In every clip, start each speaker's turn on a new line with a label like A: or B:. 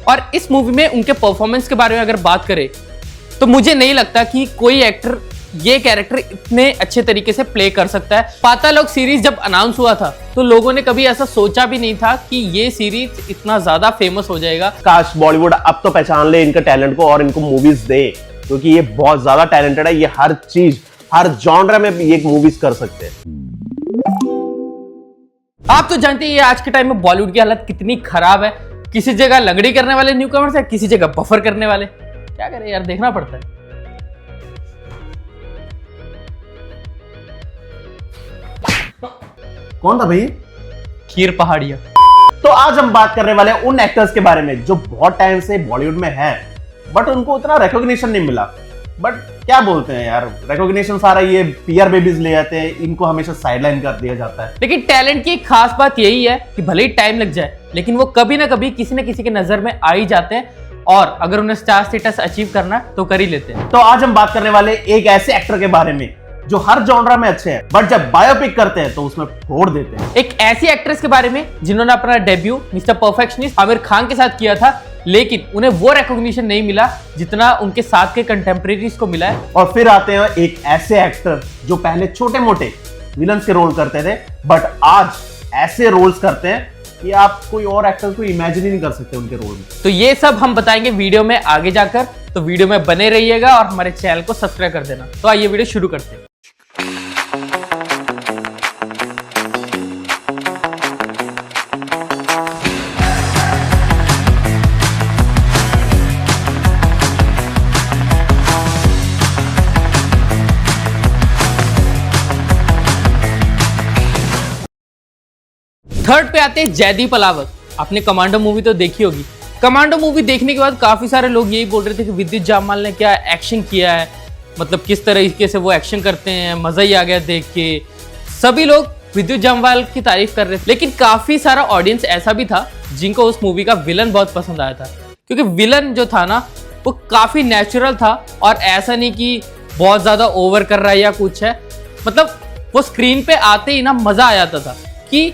A: और इस मूवी में उनके परफॉर्मेंस के बारे में अगर बात करें तो मुझे नहीं लगता कि कोई एक्टर ये कैरेक्टर इतने अच्छे तरीके से प्ले कर सकता है। पातालोक सीरीज जब अनाउंस हुआ था तो लोगों ने कभी ऐसा सोचा भी नहीं था कि ये सीरीज इतना ज्यादा फेमस हो जाएगा।
B: काश बॉलीवुड अब तो पहचान ले इनके टैलेंट को और इनको मूवीज दे, क्योंकि ये बहुत ज्यादा टैलेंटेड है। ये हर चीज, हर जॉनर में ये मूवीज कर सकते हैं।
A: आप तो जानते हैं आज के टाइम में बॉलीवुड की हालत कितनी खराब है। किसी जगह लंगड़ी करने वाले न्यू कमर्स है, किसी जगह बफर करने वाले। क्या करें यार, देखना पड़ता है।
B: कौन था भाई?
A: खीर पहाड़िया।
B: तो आज हम बात करने वाले हैं उन एक्टर्स के बारे में जो बहुत टाइम से बॉलीवुड में हैं, बट उनको उतना रिकॉग्निशन नहीं मिला। बट क्या बोलते हैं यार, रिकॉग्निशन सारा ये पीआर बेबीज ले जाते हैं, इनको हमेशा साइडलाइन कर दिया जाता है।
A: लेकिन टैलेंट की एक खास बात यही है कि भले ही टाइम लग जाए लेकिन वो कभी ना कभी किसी न किसी के नजर में आ ही जाते हैं, और अगर उन्हें स्टार स्टेटस अचीव करना है तो कर ही लेते हैं।
B: तो आज हम बात करने वाले एक ऐसे एक्टर के बारे में जो हर जॉनरा में अच्छे हैं, बट जब बायोपिक करते हैं तो उसमें फोड़ देते हैं।
A: एक ऐसी एक्ट्रेस के बारे में जिन्होंने अपना debut mister perfectionist Aamir Khan के साथ किया था, लेकिन उन्हें वो रिकॉग्निशन नहीं मिला जितना उनके साथ के कंटेम्प्रेरीज को मिला है।
B: और फिर आते हैं एक ऐसे एक्टर जो पहले छोटे मोटे विलन्स के रोल करते थे, बट आज ऐसे रोल्स करते हैं कि आप कोई और एक्टर को इमेजिन ही नहीं कर सकते उनके रोल में।
A: तो ये सब हम बताएंगे वीडियो में आगे जाकर, तो वीडियो में बने रहिएगा और हमारे चैनल को सब्सक्राइब कर देना। तो आइए वीडियो शुरू करते हैं। थर्ड पे आते हैं जयदीप अलावत। आपने कमांडो मूवी तो देखी होगी। कमांडो मूवी देखने के बाद काफी सारे लोग यही बोल रहे थे कि विद्युत जामवाल ने क्या एक्शन किया है, मतलब किस तरीके से वो एक्शन करते हैं, मजा ही आ गया देख के। सभी लोग विद्युत जामवाल की तारीफ कर रहे थे, लेकिन काफी सारा ऑडियंस ऐसा भी था जिनको उस मूवी का विलन बहुत पसंद आया था, क्योंकि विलन जो था ना वो काफी नेचुरल था और ऐसा नहीं कि बहुत ज्यादा ओवर कर रहा है या कुछ है। मतलब वो स्क्रीन पे आते ही ना मजा आ जाता था कि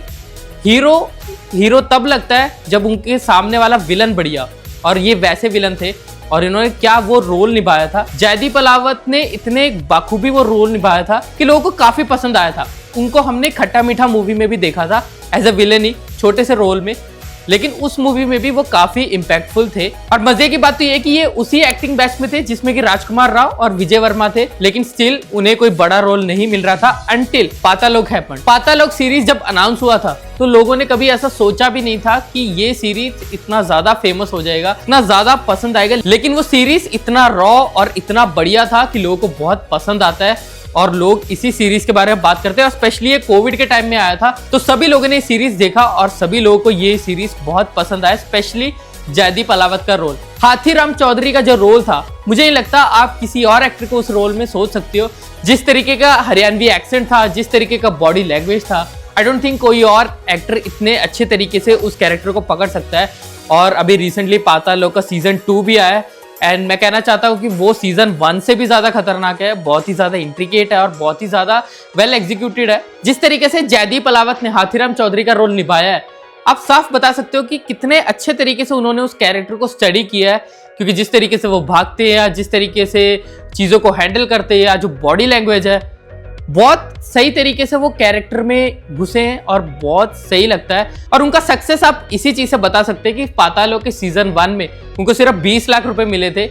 A: हीरो तब लगता है जब उनके सामने वाला विलन बढ़िया, और ये वैसे विलन थे और इन्होंने क्या वो रोल निभाया था। जयदीप अलावत ने इतने बाखूबी वो रोल निभाया था कि लोगों को काफी पसंद आया था। उनको हमने खट्टा मीठा मूवी में भी देखा था एज अ विलन ही, छोटे से रोल में, लेकिन उस मूवी में भी वो काफी इम्पैक्टफुल थे। और मजे की बात तो ये कि ये उसी एक्टिंग बैच में थे जिसमें कि राजकुमार राव और विजय वर्मा थे, लेकिन स्टिल उन्हें कोई बड़ा रोल नहीं मिल रहा था until Patalok happened. Patalok series जब अनाउंस हुआ था तो लोगों ने कभी ऐसा सोचा भी नहीं था कि ये सीरीज इतना ज्यादा फेमस हो जाएगा, इतना ज्यादा पसंद आएगा। लेकिन वो सीरीज इतना रॉ और इतना बढ़िया था कि लोगों को बहुत पसंद आता है और लोग इसी सीरीज के बारे में बात करते हैं। और स्पेशली ये कोविड के टाइम में आया था तो सभी लोगों ने सीरीज देखा और सभी लोगों को ये सीरीज बहुत पसंद आया, स्पेशली जयदीप अलावत का रोल। हाथीराम चौधरी का जो रोल था, मुझे नहीं लगता आप किसी और एक्टर को उस रोल में सोच सकते हो। जिस तरीके का हरियाणवी एक्सेंट था, जिस तरीके का बॉडी लैंग्वेज था, आई डोंट थिंक कोई और एक्टर इतने अच्छे तरीके से उस कैरेक्टर को पकड़ सकता है। और अभी रिसेंटली पातालोक का सीजन 2 भी आया है, एंड मैं कहना चाहता हूँ कि वो सीजन 1 से भी ज्यादा खतरनाक है, बहुत ही ज्यादा इंट्रिकेट है और बहुत ही ज्यादा वेल एग्जीक्यूटेड है। जिस तरीके से जयदीप अलावत ने हाथीराम चौधरी का रोल निभाया है, आप साफ बता सकते हो कि कितने अच्छे तरीके से उन्होंने उस कैरेक्टर को स्टडी किया है। क्योंकि जिस तरीके से वो भागते हैं, जिस तरीके से चीजों को हैंडल करते हैं, जो बॉडी लैंग्वेज है, बहुत सही तरीके से वो कैरेक्टर में घुसे हैं और बहुत सही लगता है। और उनका सक्सेस आप इसी चीज से बता सकते हैं कि पातालोक के सीजन 1 में उनको सिर्फ 20 लाख रुपए मिले थे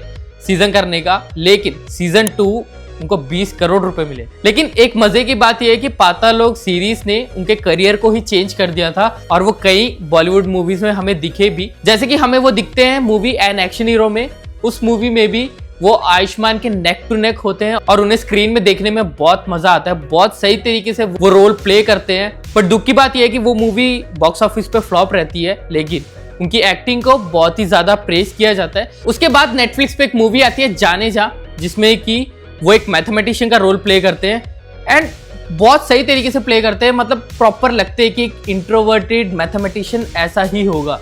A: सीजन करने का, लेकिन सीजन 2 उनको 20 करोड़ रुपए मिले। लेकिन एक मजे की बात यह है कि पातालोक सीरीज ने उनके करियर को ही चेंज कर दिया था और वो कई बॉलीवुड मूवीज में हमें दिखे भी, जैसे कि हमें वो दिखते हैं मूवी एन एक्शन हीरो में। उस मूवी में भी वो आयुष्मान के नेक टू नेक होते हैं और उन्हें स्क्रीन में देखने में बहुत मजा आता है, बहुत सही तरीके से वो रोल प्ले करते हैं। पर दुख की बात यह है कि वो मूवी बॉक्स ऑफिस पे फ्लॉप रहती है, लेकिन उनकी एक्टिंग को बहुत ही ज्यादा प्रेज किया जाता है। उसके बाद नेटफ्लिक्स पे एक मूवी आती है जाने जा, जिसमें कि वो एक मैथमेटिशियन का रोल प्ले करते हैं एंड बहुत सही तरीके से प्ले करते हैं। मतलब प्रॉपर लगते हैं कि एक इंट्रोवर्टेड मैथमेटिशियन ऐसा ही होगा।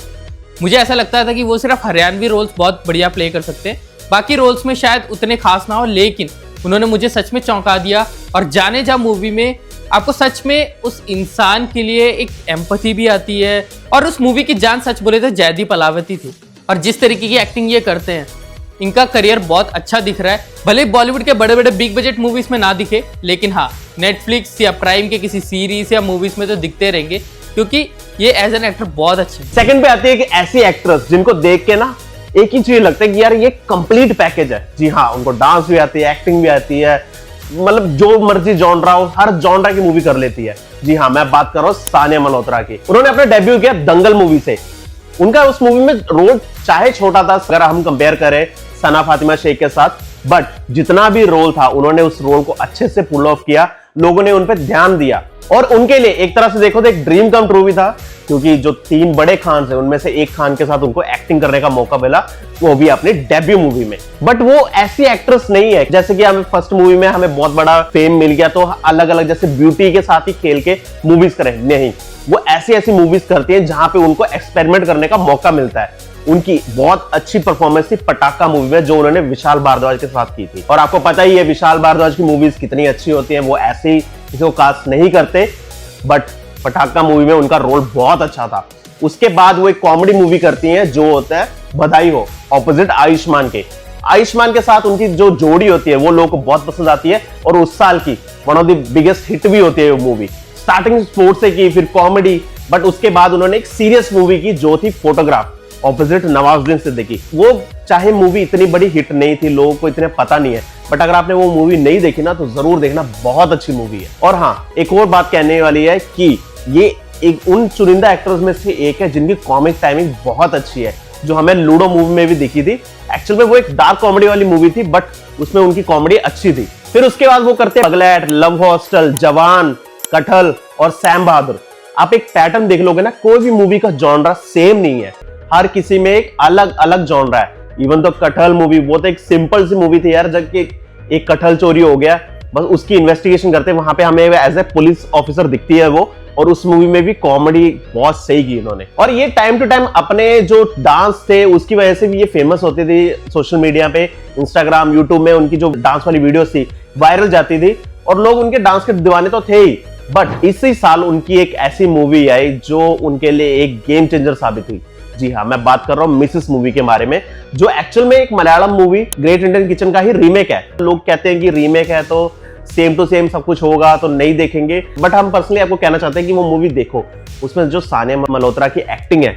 A: मुझे ऐसा लगता था कि वो सिर्फ हरियाणवी रोल्स बहुत बढ़िया प्ले कर सकते हैं, बाकी रोल्स में शायद उतने खास ना हो, लेकिन उन्होंने मुझे सच में चौंका दिया। और जाने जा मूवी में आपको सच में उस इंसान के लिए एक एम्पैथी भी आती है, और उस मूवी की जान सच बोले तो जयदीप अलावत ही थी। और जिस तरीके की एक्टिंग ये करते हैं, इनका करियर बहुत अच्छा दिख रहा है। भले बॉलीवुड के बड़े बड़े बिग बजट मूवीज में ना दिखे, लेकिन हाँ नेटफ्लिक्स या प्राइम के किसी सीरीज या मूवीज में तो दिखते रहेंगे, क्योंकि ये एज एन एक्टर बहुत अच्छे हैं।
B: सेकंड पे आती है कि ऐसी एक्ट्रेस जिनको देख के ना एक ही चीज लगता है कि यार ये कंप्लीट पैकेज है। जी हाँ, उनको डांस भी आती है, एक्टिंग भी आती है, मतलब जो मर्जी जॉनरा हो, हर जॉनरा की मूवी कर लेती है। जी हाँ, मैं बात कर रहा हूँ सानिया मल्होत्रा की। उन्होंने अपना डेब्यू किया दंगल मूवी से। उनका उस मूवी में रोल चाहे छोटा था, अगर हम कंपेयर करें सना फातिमा शेख के साथ, बट जितना भी रोल था उन्होंने उस रोल को अच्छे से पुल ऑफ किया। लोगों ने उन पर ध्यान दिया और उनके लिए एक तरह से देखो तो एक ड्रीम कम ट्रू भी था, क्योंकि जो 3 बड़े खान है उनमें से एक खान के साथ उनको एक्टिंग करने का मौका मिला, वो भी अपनी डेब्यू मूवी में। बट वो ऐसी एक्ट्रेस नहीं है जैसे कि हमें फर्स्ट मूवी में हमें बहुत बड़ा फेम मिल गया तो अलग अलग जैसे ब्यूटी के साथ ही खेल के मूवीज करें, नहीं, वो ऐसी ऐसी मूवीज करती है जहां पे उनको एक्सपेरिमेंट करने का मौका मिलता है। उनकी बहुत अच्छी परफॉर्मेंस थी पटाखा मूवी में, जो उन्होंने विशाल भारद्वाज के साथ की थी। और आपको पता ही है विशाल भारद्वाज की मूवीज कितनी अच्छी होती हैं, वो ऐसे ही किसी को कास्ट नहीं करते, बट पटाखा मूवी में उनका रोल बहुत अच्छा था। उसके बाद वो एक कॉमेडी मूवी करती हैं जो होता है बधाई हो, ऑपोजिट आयुष्मान के। आयुष्मान के साथ उनकी जो जोड़ी होती है वो लोगों को बहुत पसंद आती है और उस साल की one of the biggest hit भी होती है वो मूवी। स्टार्टिंग स्पोर्ट्स से की, फिर कॉमेडी, बट उसके बाद उन्होंने एक सीरियस मूवी की जो थी फोटोग्राफ, ऑपोजिट नवाजुद्दीन सिद्दीकी। वो चाहे मूवी इतनी बड़ी हिट नहीं थी, लोगों को इतने पता नहीं है, बट अगर आपने वो मूवी नहीं देखी ना तो जरूर देखना, बहुत अच्छी मूवी है। और हाँ, एक और बात कहने वाली है कि ये एक उन चुनिंदा एक्टर्स में से एक है जिनकी कॉमिक टाइमिंग बहुत अच्छी है, जो हमें लूडो मूवी में भी दिखी थी। एक्चुअल में वो एक डार्क कॉमेडी वाली मूवी थी, बट उसमें उनकी कॉमेडी अच्छी थी। फिर उसके बाद वो करते हैं पगलैट, लव हॉस्टल, जवान, कटहल और सैम बहादुर। आप एक पैटर्न देख लोगे ना, कोई भी मूवी का जॉनरा सेम नहीं है, हर किसी में एक अलग अलग जॉनरा है। इवन तो कटहल मूवी, वो तो एक सिंपल सी मूवी थी यार, जब कि एक कटहल चोरी हो गया, बस उसकी इन्वेस्टिगेशन करते हैं, वहां पे हमें एज ए पुलिस ऑफिसर दिखती है वो। और उस मूवी में भी कॉमेडी बहुत सही की इन्होंने। और ये टाइम टू टाइम अपने जो डांस थे उसकी वजह से भी ये फेमस होती थी सोशल मीडिया पे, इंस्टाग्राम, यूट्यूब में उनकी जो डांस वाली वीडियोस थी वायरल जाती थी और लोग उनके डांस के दीवाने तो थे ही। बट इसी साल उनकी एक ऐसी मूवी आई जो उनके लिए एक गेम चेंजर साबित हुई। जी हाँ, मैं बात कर रहा हूँ मिसेस मूवी के बारे में, जो एक्चुअल में एक Malayalam movie great Indian kitchen का ही रीमेक है। लोग कहते हैं कि रीमेक है तो सेम टू सेम सब कुछ होगा तो नहीं देखेंगे, बट हम पर्सनली आपको कहना चाहते हैं कि वो मूवी देखो। उसमें जो सानिया मल्होत्रा की एक्टिंग है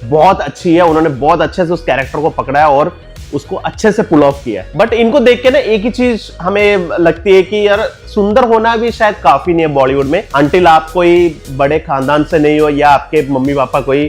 B: बहुत अच्छी है, उन्होंने बहुत अच्छे से उस कैरेक्टर को पकड़ा है और उसको अच्छे से पुल ऑफ किया है। बट इनको देख के ना एक ही चीज हमें लगती है कि यार सुंदर होना भी शायद काफी नहीं है बॉलीवुड में, अंटिल आप कोई बड़े खानदान से नहीं हो या आपके मम्मी पापा कोई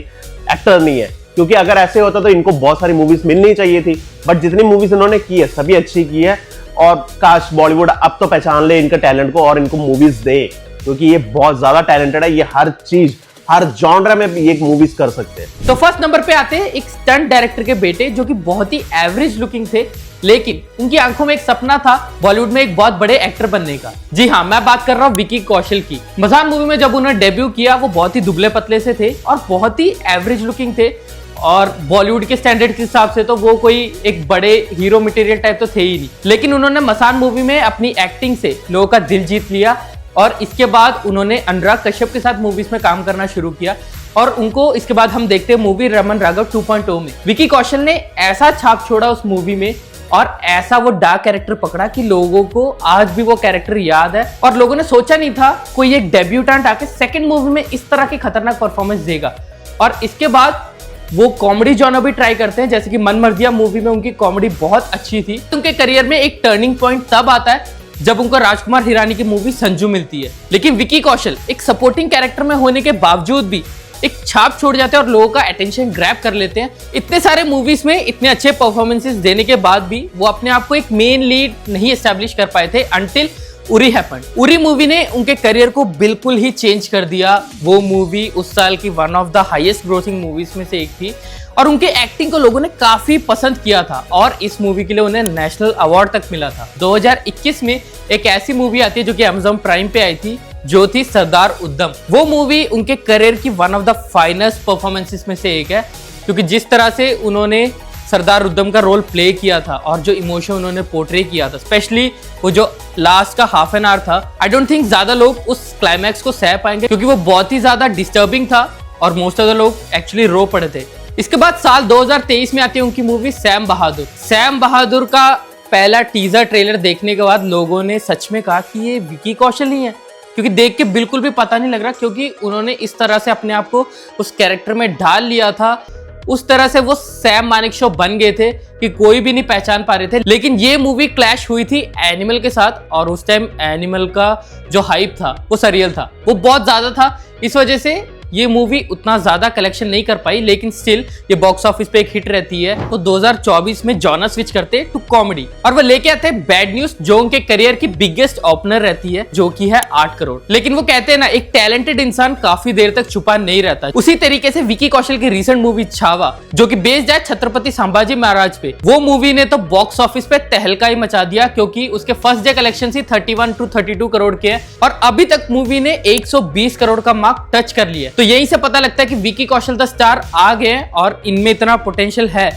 B: एक्टर नहीं है। क्योंकि अगर ऐसे होता तो इनको बहुत सारी मूवीज मिलनी चाहिए थी, बट जितनी मूवीज इन्होंने की है सभी अच्छी की है। और काश बॉलीवुड अब तो पहचान ले इनके टैलेंट को और इनको मूवीज दे, क्योंकि ये बहुत ज्यादा टैलेंटेड है, ये हर चीज हर जॉनरा में भी एक मूवीज कर सकते हैं।
A: तो फर्स्ट नंबर पे आते हैं एक स्टंट डायरेक्टर के बेटे, जो कि बहुत ही एवरेज लुकिंग थे, लेकिन उनकी आंखों में एक सपना था बॉलीवुड में एक बहुत बड़े एक्टर बनने का। जी हाँ, मैं बात कर रहा हूँ विकी कौशल की। मजान मूवी में जब उन्होंने डेब्यू किया वो बहुत ही दुबले पतले से थे और बहुत ही एवरेज लुकिंग थे, और बॉलीवुड के स्टैंडर्ड के हिसाब से तो वो कोई एक बड़े हीरो मटेरियल टाइप तो थे ही नहीं। लेकिन उन्होंने मसान मूवी में अपनी एक्टिंग से लोगों का दिल जीत लिया और इसके बाद उन्होंने अनुराग कश्यप के साथ मूवीज में काम करना शुरू किया और उनको इसके बाद हम देखते हैं मूवी रमन राघव 2.0 में विकी कौशल ने ऐसा छाप छोड़ा उस मूवी में और ऐसा वो डार्क कैरेक्टर पकड़ा कि लोगों को आज भी वो कैरेक्टर याद है। और लोगों ने सोचा नहीं था कोई एक डेब्यूटेंट आके सेकंड मूवी में इस तरह की खतरनाक परफॉर्मेंस देगा। और इसके बाद वो कॉमेडी जॉनर भी ट्राई करते हैं, जैसे कि मन मर्जिया मूवी में उनकी कॉमेडी बहुत अच्छी थी। उनके करियर में एक टर्निंग पॉइंट तब आता है जब उनको राजकुमार हिरानी की मूवी संजू मिलती है। लेकिन विकी कौशल एक सपोर्टिंग कैरेक्टर में होने के बावजूद भी एक छाप छोड़ जाते हैं और लोगों का अटेंशन ग्रैब कर लेते हैं। इतने सारे मूवीज में इतने अच्छे परफॉर्मेंसेस देने के बाद भी वो अपने आप को एक मेन लीड नहीं एस्टैब्लिश कर पाए थे until Uri happened. Uri movie ने उनके करियर को बिल्कुल ही चेंज कर दिया। वो मूवी उस साल की one of the highest grossing movies में से एक थी और उनके एक्टिंग को लोगों ने काफी पसंद किया था और इस मूवी के लिए उन्हें नेशनल अवार्ड तक मिला था। 2021 में एक ऐसी मूवी आती है जो कि अमेज़न प्राइम पे आई थी, जो थी सरदार उद्दम। वो मूवी उनके करियर की one of the finest performances में से एक है, क्योंकि जिस तरह से उन्होंने सरदार उद्दम का रोल प्ले किया था और जो इमोशन उन्होंने पोर्ट्रे किया था, स्पेशली वो जो लास्ट का हाफ एन आवर था, आई डोंट थिंक ज्यादा लोग उस क्लाइमैक्स को सह पाएंगे, क्योंकि वो बहुत ही ज्यादा डिस्टर्बिंग था और मोस्ट ऑफ द लोग एक्चुअली रो पड़े थे। इसके बाद साल 2023 में आती है उनकी मूवी सैम बहादुर। सैम बहादुर का पहला टीजर ट्रेलर देखने के बाद लोगों ने सच में कहा कि ये विकी कौशल ही है, क्योंकि देख के बिल्कुल भी पता नहीं लग रहा, क्योंकि उन्होंने इस तरह से अपने आप को उस कैरेक्टर में ढाल लिया था, उस तरह से वो सैम मानेकशॉ बन गए थे कि कोई भी नहीं पहचान पा रहे थे। लेकिन ये मूवी क्लैश हुई थी एनिमल के साथ, और उस टाइम एनिमल का जो हाइप था वो सरियल था, वो बहुत ज्यादा था। इस वजह से ये मूवी उतना ज्यादा कलेक्शन नहीं कर पाई, लेकिन स्टिल ये बॉक्स ऑफिस पे एक हिट रहती है। वो 2024 में जॉनर स्विच करते टू कॉमेडी और वो लेके आते हैं बैड न्यूज, जो उनके करियर की बिगेस्ट ओपनर रहती है, जो कि है 8 करोड़। लेकिन वो कहते हैं ना, एक टैलेंटेड इंसान काफी देर तक छुपा नहीं रहता। उसी तरीके से विकी कौशल की रिसेंट मूवी छावा, जो कि बेस्ड है छत्रपति संभाजी महाराज पे, वो मूवी ने तो बॉक्स ऑफिस पे तहलका ही मचा दिया, क्योंकि उसके first day collection he 31 to 32 crore के है और अभी तक मूवी ने 120 करोड़ का मार्क टच कर लिया। तो यही से पता लगता है कि विकी कौशल द स्टार आ गए हैं और इनमें इतना पोटेंशियल है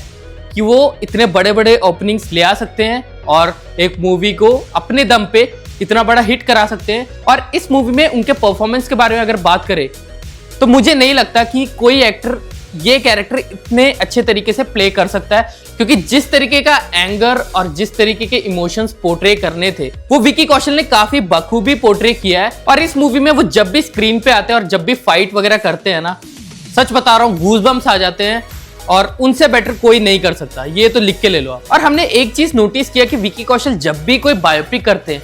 A: कि वो इतने बड़े बड़े ओपनिंग्स ले आ सकते हैं और एक मूवी को अपने दम पे इतना बड़ा हिट करा सकते हैं। और इस मूवी में उनके परफॉर्मेंस के बारे में अगर बात करें तो मुझे नहीं लगता कि कोई एक्टर ये कैरेक्टर इतने अच्छे तरीके से प्ले कर सकता है, क्योंकि जिस तरीके का एंगर और जिस तरीके के इमोशंस पोर्ट्रे करने थे वो विकी कौशल ने काफी बखूबी पोर्ट्रे किया है। और इस मूवी में वो जब भी स्क्रीन पे आते हैं और जब भी फाइट वगैरह करते हैं ना, सच बता रहा हूँ गूज़बम्स आ जाते हैं और उनसे बेटर कोई नहीं कर सकता, ये तो लिख के ले लो आप। और हमने एक चीज नोटिस किया कि विकी कौशल जब भी कोई बायोपिक करते हैं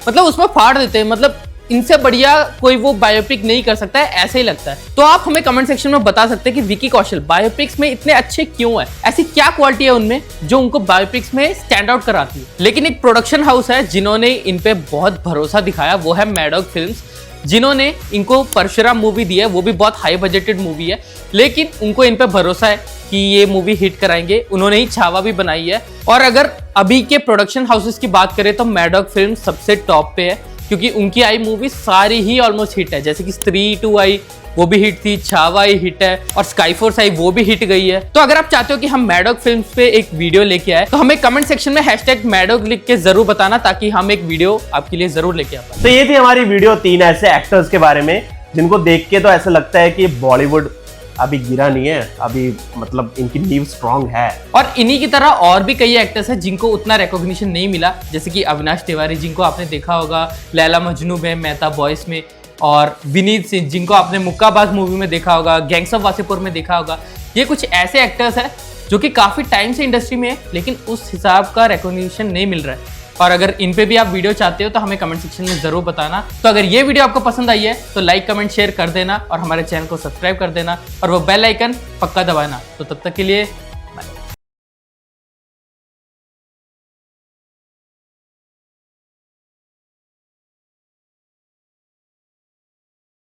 A: मतलब उसमें फाड़ देते हैं, मतलब इनसे बढ़िया कोई वो बायोपिक नहीं कर सकता है, ऐसे ही लगता है। तो आप हमें कमेंट सेक्शन में बता सकते हैं कि विकी कौशल बायोपिक्स में इतने अच्छे क्यों है, ऐसी क्या क्वालिटी है उनमें जो उनको बायोपिक्स में स्टैंड आउट कराती है। लेकिन एक प्रोडक्शन हाउस है जिन्होंने इन पे बहुत भरोसा दिखाया, वो है मैडॉग फिल्म्स, जिन्होंने इनको परशुराम मूवी दी है, वो भी बहुत हाई बजटेड मूवी है, लेकिन उनको इन पे भरोसा है कि ये मूवी हिट कराएंगे। उन्होंने ही छावा भी बनाई है। और अगर अभी के प्रोडक्शन हाउसेस की बात करें तो मैडॉग फिल्म सबसे टॉप पे है, क्योंकि उनकी आई मूवी सारी ही ऑलमोस्ट हिट है। जैसे कि स्त्री 2 आई, वो भी हिट थी, छावा ही हिट है, और स्काई फोर्स आई, वो भी हिट गई है। तो अगर आप चाहते हो कि हम मैडॉग फिल्म्स पे एक वीडियो लेके आए तो हमें कमेंट सेक्शन में #मैडॉग लिख के जरूर बताना, ताकि हम एक वीडियो आपके लिए जरूर लेके आ पाए।
B: तो ये थी हमारी वीडियो 3 ऐसे एक्टर्स के बारे में जिनको देख के तो ऐसा लगता है कि बॉलीवुड अभी गिरा नहीं है, अभी मतलब इनकी नींव स्ट्रांग है।
A: और इन्हीं की तरह और भी कई एक्टर्स हैं जिनको उतना रिकॉग्निशन नहीं मिला, जैसे कि अविनाश तिवारी जिनको आपने देखा होगा लैला मजनू में, मेहता बॉयज में, और विनीत सिंह जिनको आपने मुक्काबाज मूवी में देखा होगा, गैंग्स ऑफ वासेपुर में देखा होगा। ये कुछ ऐसे एक्टर्स हैं जो कि काफी टाइम से इंडस्ट्री में है, लेकिन उस हिसाब का रिकॉग्निशन नहीं मिल रहा है। और अगर इन पे भी आप वीडियो चाहते हो तो हमें कमेंट सेक्शन में जरूर बताना। तो अगर ये वीडियो आपको पसंद आई है तो लाइक कमेंट शेयर कर देना और हमारे चैनल को सब्सक्राइब कर देना और वो बेल आइकन पक्का दबाना। तो तब तक के लिए